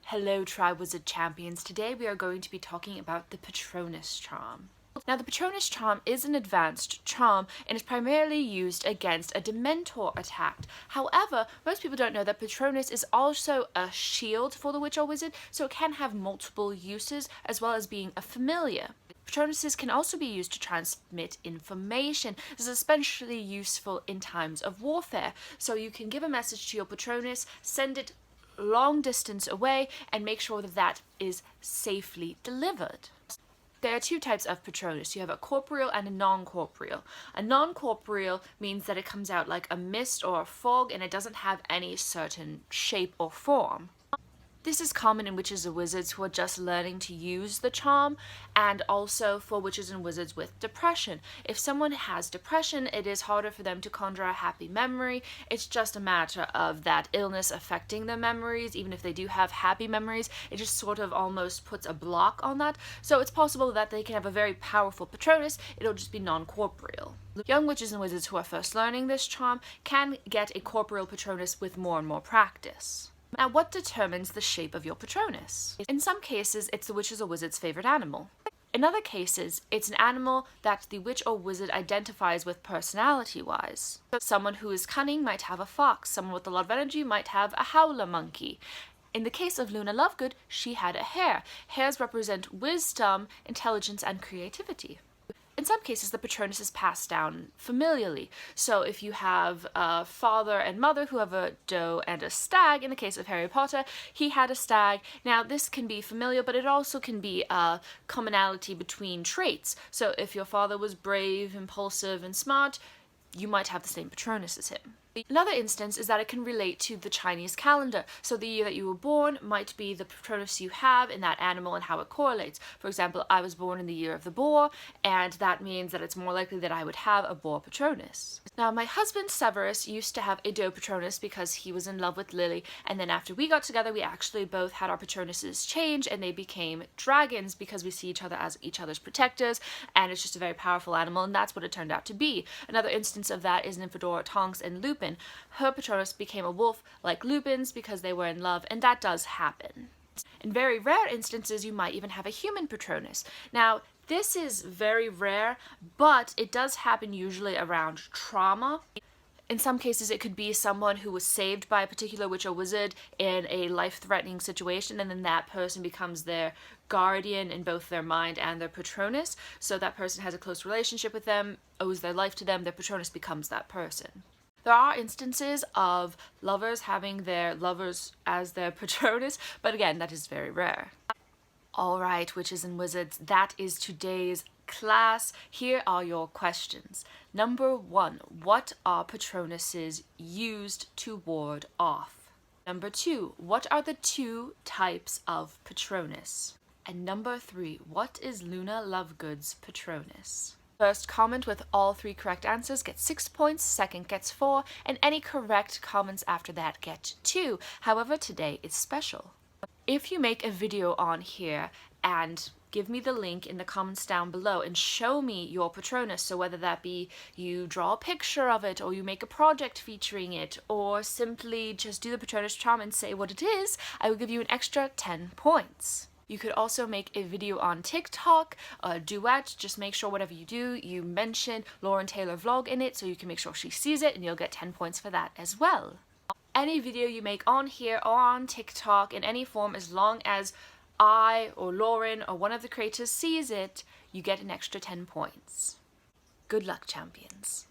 Hello TriWizard champions. Today we are going to be talking about the Patronus charm. Now the Patronus charm is an advanced charm and is primarily used against a Dementor attack. However, most people don't know that Patronus is also a shield for the witch or wizard, so it can have multiple uses as well as being a familiar. Patronuses can also be used to transmit information. This is especially useful in times of warfare. So you can give a message to your Patronus, send it long distance away, and make sure that that is safely delivered. There are two types of Patronus. You have a corporeal and a non-corporeal. A non-corporeal means that it comes out like a mist or a fog and it doesn't have any certain shape or form. This is common in witches and wizards who are just learning to use the charm, and also for witches and wizards with depression. If someone has depression, it is harder for them to conjure a happy memory. It's just a matter of that illness affecting their memories. Even if they do have happy memories, it just sort of almost puts a block on that. So it's possible that they can have a very powerful Patronus, it'll just be non-corporeal. Young witches and wizards who are first learning this charm can get a corporeal Patronus with more and more practice. Now, what determines the shape of your Patronus? In some cases, it's the witch's or wizard's favorite animal. In other cases, it's an animal that the witch or wizard identifies with personality-wise. Someone who is cunning might have a fox, someone with a lot of energy might have a howler monkey. In the case of Luna Lovegood, she had a hare. Hares represent wisdom, intelligence, and creativity. In some cases, the Patronus is passed down familially. So if you have a father and mother who have a doe and a stag, in the case of Harry Potter, he had a stag. Now this can be familial, but it also can be a commonality between traits. So if your father was brave, impulsive, and smart, you might have the same Patronus as him. Another instance is that it can relate to the Chinese calendar. So the year that you were born might be the Patronus you have in that animal and how it correlates. For example, I was born in the year of the boar, and that means that it's more likely that I would have a boar Patronus. Now, my husband Severus used to have a doe Patronus because he was in love with Lily, and then after we got together, we actually both had our Patronuses change, and they became dragons because we see each other as each other's protectors, and it's just a very powerful animal, and that's what it turned out to be. Another instance of that is Nymphadora Tonks and Lupin. Her Patronus became a wolf like Lupin's because they were in love, and that does happen. In very rare instances, you might even have a human Patronus. Now, this is very rare, but it does happen usually around trauma. In some cases, it could be someone who was saved by a particular witch or wizard in a life-threatening situation, and then that person becomes their guardian in both their mind and their Patronus. So that person has a close relationship with them, owes their life to them, their Patronus becomes that person. There are instances of lovers having their lovers as their Patronus, but again, that is very rare. Alright, witches and wizards, that is today's class. Here are your questions. Number 1, what are Patronuses used to ward off? Number 2, what are the 2 types of Patronus? And number 3, what is Luna Lovegood's Patronus? First comment with all 3 correct answers gets 6 points, second gets 4, and any correct comments after that get 2. However, today is special. If you make a video on here and give me the link in the comments down below and show me your Patronus, so whether that be you draw a picture of it, or you make a project featuring it, or simply just do the Patronus charm and say what it is, I will give you an extra 10 points. You could also make a video on TikTok, a duet. Just make sure whatever you do, you mention Lauren Taylor Vlog in it so you can make sure she sees it, and you'll get 10 points for that as well. Any video you make on here or on TikTok in any form, as long as I or Lauren or one of the creators sees it, you get an extra 10 points. Good luck, champions.